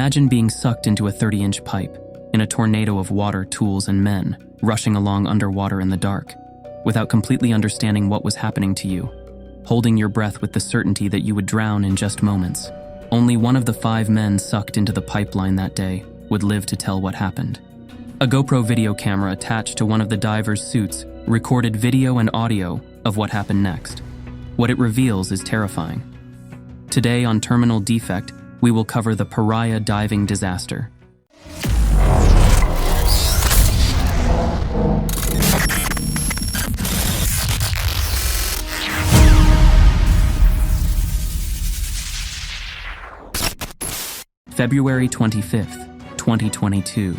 Imagine being sucked into a 30-inch pipe, in a tornado of water, tools, and men, rushing along underwater in the dark, without completely understanding what was happening to you, holding your breath with the certainty that you would drown in just moments. Only one of the 5 men sucked into the pipeline that day would live to tell what happened. A GoPro video camera attached to one of the divers' suits recorded video and audio of what happened next. What it reveals is terrifying. Today on Terminal Defect, we will cover the Paria Diving Disaster. February 25th, 2022,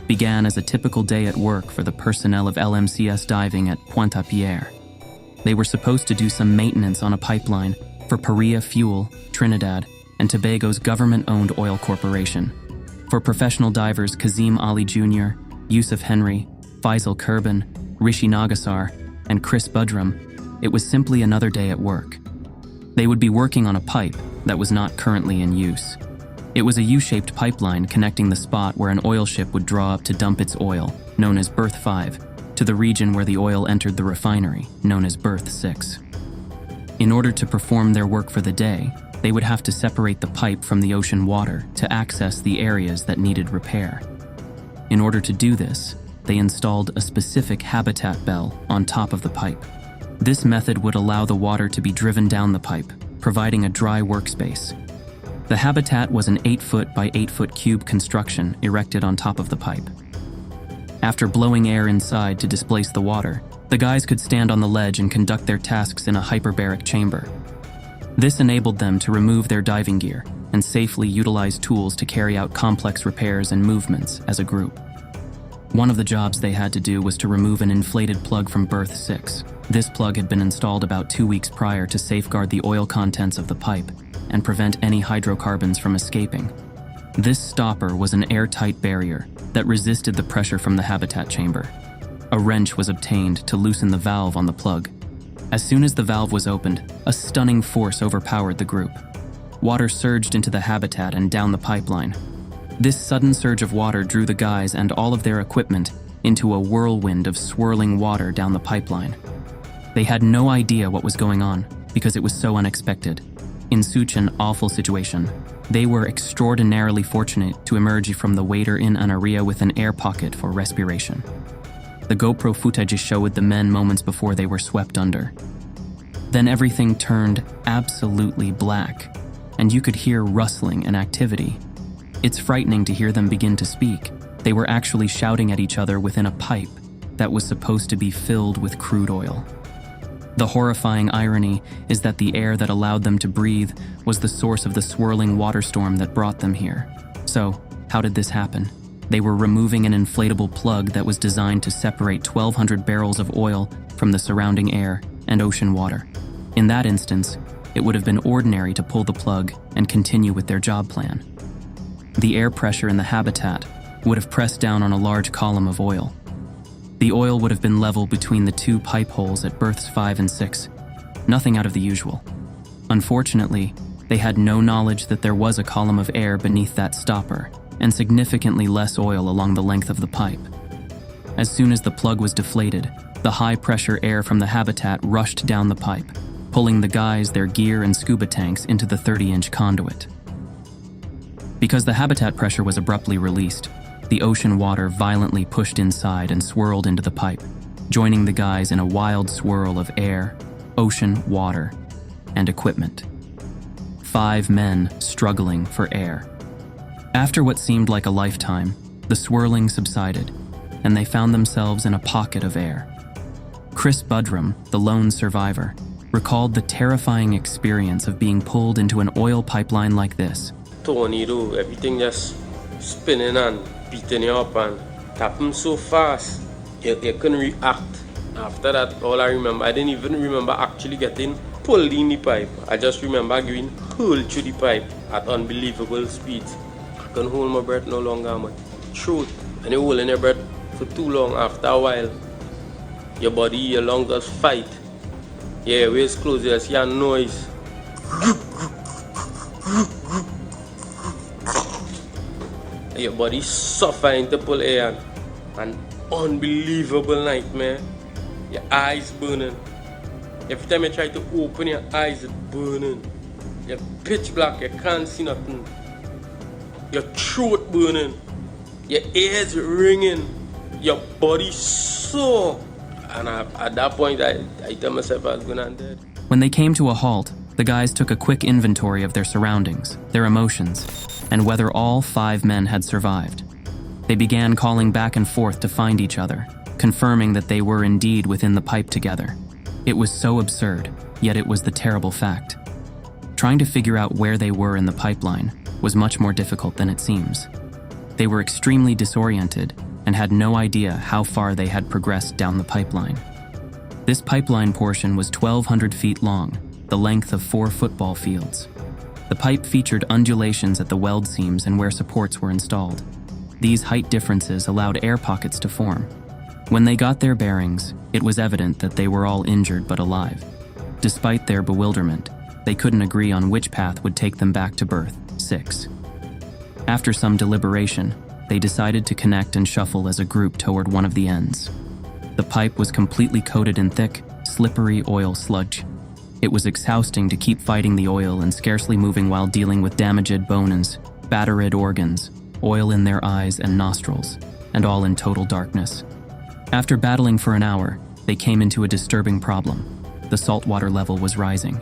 began as a typical day at work for the personnel of LMCS Diving at Pointe-à-Pierre. They were supposed to do some maintenance on a pipeline for Paria Fuel, Trinidad, and Tobago's government-owned oil corporation. For professional divers Kazim Ali Jr., Yusuf Henry, Faisal Kurban, Rishi Nagasar, and Chris Budrum, it was simply another day at work. They would be working on a pipe that was not currently in use. It was a U-shaped pipeline connecting the spot where an oil ship would draw up to dump its oil, known as Berth 5, to the region where the oil entered the refinery, known as Berth 6. In order to perform their work for the day, they would have to separate the pipe from the ocean water to access the areas that needed repair. In order to do this, they installed a specific habitat bell on top of the pipe. This method would allow the water to be driven down the pipe, providing a dry workspace. The habitat was an 8-foot by 8-foot cube construction erected on top of the pipe. After blowing air inside to displace the water, the guys could stand on the ledge and conduct their tasks in a hyperbaric chamber. This enabled them to remove their diving gear and safely utilize tools to carry out complex repairs and movements as a group. One of the jobs they had to do was to remove an inflated plug from Berth 6. This plug had been installed about 2 weeks prior to safeguard the oil contents of the pipe and prevent any hydrocarbons from escaping. This stopper was an airtight barrier that resisted the pressure from the habitat chamber. A wrench was obtained to loosen the valve on the plug. As soon as the valve was opened, a stunning force overpowered the group. Water surged into the habitat and down the pipeline. This sudden surge of water drew the guys and all of their equipment into a whirlwind of swirling water down the pipeline. They had no idea what was going on because it was so unexpected. In such an awful situation, they were extraordinarily fortunate to emerge from the water in an area with an air pocket for respiration. The GoPro footage showed the men moments before they were swept under. Then everything turned absolutely black, and you could hear rustling and activity. It's frightening to hear them begin to speak. They were actually shouting at each other within a pipe that was supposed to be filled with crude oil. The horrifying irony is that the air that allowed them to breathe was the source of the swirling water storm that brought them here. So, how did this happen? They were removing an inflatable plug that was designed to separate 1,200 barrels of oil from the surrounding air and ocean water. In that instance, it would have been ordinary to pull the plug and continue with their job plan. The air pressure in the habitat would have pressed down on a large column of oil. The oil would have been level between the 2 pipe holes at berths 5 and 6, nothing out of the usual. Unfortunately, they had no knowledge that there was a column of air beneath that stopper and significantly less oil along the length of the pipe. As soon as the plug was deflated, the high-pressure air from the habitat rushed down the pipe, pulling the guys, their gear, and scuba tanks into the 30-inch conduit. Because the habitat pressure was abruptly released, the ocean water violently pushed inside and swirled into the pipe, joining the guys in a wild swirl of air, ocean, water, and equipment. 5 men struggling for air. After what seemed like a lifetime, the swirling subsided, and they found themselves in a pocket of air. Chris Budrum, the lone survivor, recalled the terrifying experience of being pulled into an oil pipeline like this. Tornado, everything just spinning and beating you up, and it happened so fast, you couldn't react. After that, all I remember, I didn't even remember actually getting pulled in the pipe. I just remember going hurled through the pipe at unbelievable speeds. I couldn't hold my breath no longer, my throat. And you're holding your breath for too long, after a while, your body, your lungs just fight. Yeah, your waist closed, you see a noise. Your body suffering to pull air. An unbelievable nightmare. Your eyes burning. Every time you try to open your eyes, it's burning. You're pitch black, you can't see nothing. Your throat burning. Your ears ringing. Your body sore. And at that point, I tell myself I was going to dead. When they came to a halt, the guys took a quick inventory of their surroundings, their emotions, and whether all 5 men had survived. They began calling back and forth to find each other, confirming that they were indeed within the pipe together. It was so absurd, yet it was the terrible fact. Trying to figure out where they were in the pipeline was much more difficult than it seems. They were extremely disoriented and had no idea how far they had progressed down the pipeline. This pipeline portion was 1,200 feet long, the length of 4 football fields. The pipe featured undulations at the weld seams and where supports were installed. These height differences allowed air pockets to form. When they got their bearings, it was evident that they were all injured but alive. Despite their bewilderment, they couldn't agree on which path would take them back to berth 6. After some deliberation, they decided to connect and shuffle as a group toward one of the ends. The pipe was completely coated in thick, slippery oil sludge. It was exhausting to keep fighting the oil and scarcely moving while dealing with damaged bones, battered organs, oil in their eyes and nostrils, and all in total darkness. After battling for an hour, they came into a disturbing problem. The saltwater level was rising.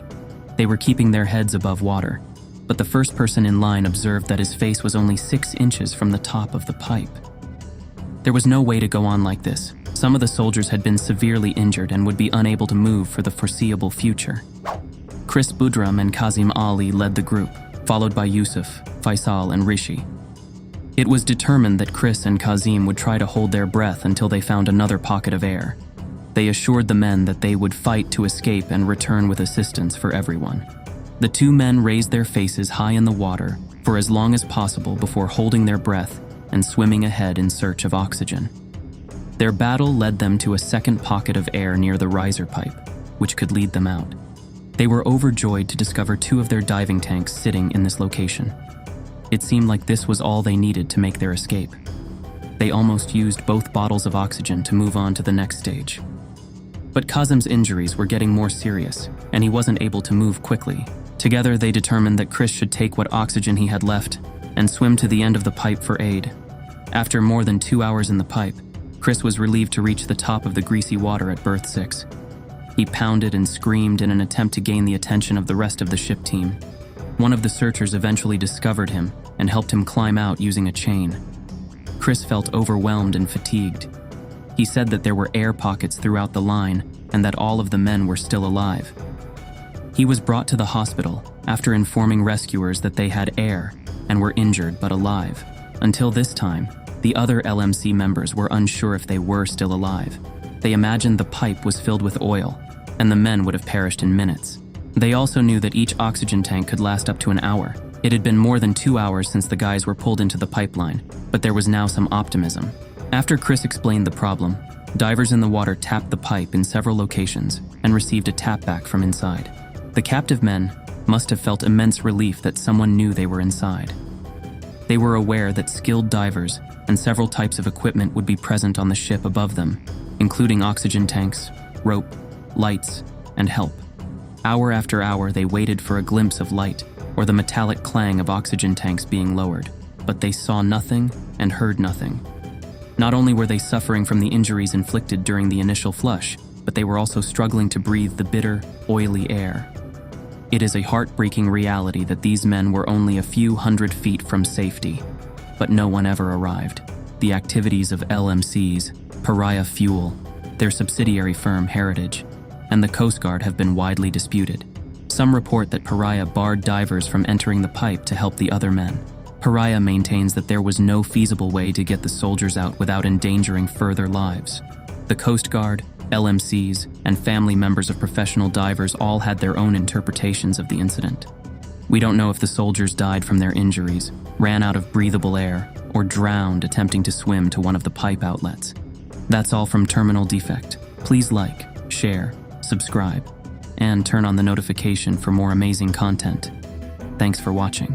They were keeping their heads above water, but the first person in line observed that his face was only 6 inches from the top of the pipe. There was no way to go on like this. Some of the soldiers had been severely injured and would be unable to move for the foreseeable future. Chris Budram and Kazim Ali led the group, followed by Yusuf, Faisal, and Rishi. It was determined that Chris and Kazim would try to hold their breath until they found another pocket of air. They assured the men that they would fight to escape and return with assistance for everyone. The 2 men raised their faces high in the water for as long as possible before holding their breath and swimming ahead in search of oxygen. Their battle led them to a second pocket of air near the riser pipe, which could lead them out. They were overjoyed to discover 2 of their diving tanks sitting in this location. It seemed like this was all they needed to make their escape. They almost used both bottles of oxygen to move on to the next stage. But Kazim's injuries were getting more serious, and he wasn't able to move quickly. Together, they determined that Chris should take what oxygen he had left and swim to the end of the pipe for aid. After more than 2 hours in the pipe, Chris was relieved to reach the top of the greasy water at berth 6. He pounded and screamed in an attempt to gain the attention of the rest of the ship team. One of the searchers eventually discovered him and helped him climb out using a chain. Chris felt overwhelmed and fatigued. He said that there were air pockets throughout the line and that all of the men were still alive. He was brought to the hospital after informing rescuers that they had air and were injured but alive. Until this time, the other LMC members were unsure if they were still alive. They imagined the pipe was filled with oil, and the men would have perished in minutes. They also knew that each oxygen tank could last up to an hour. It had been more than 2 hours since the guys were pulled into the pipeline, but there was now some optimism. After Chris explained the problem, divers in the water tapped the pipe in several locations and received a tap back from inside. The captive men must have felt immense relief that someone knew they were inside. They were aware that skilled divers and several types of equipment would be present on the ship above them, including oxygen tanks, rope, lights, and help. Hour after hour, they waited for a glimpse of light or the metallic clang of oxygen tanks being lowered, but they saw nothing and heard nothing. Not only were they suffering from the injuries inflicted during the initial flush, but they were also struggling to breathe the bitter, oily air. It is a heartbreaking reality that these men were only a few hundred feet from safety, but no one ever arrived. The activities of LMCs, Paria Fuel, their subsidiary firm Heritage, and the Coast Guard have been widely disputed. Some report that Paria barred divers from entering the pipe to help the other men. Paria maintains that there was no feasible way to get the soldiers out without endangering further lives. The Coast Guard, LMCs, and family members of professional divers all had their own interpretations of the incident. We don't know if the soldiers died from their injuries, ran out of breathable air, or drowned attempting to swim to one of the pipe outlets. That's all from Terminal Defect. Please like, share, subscribe, and turn on the notification for more amazing content. Thanks for watching.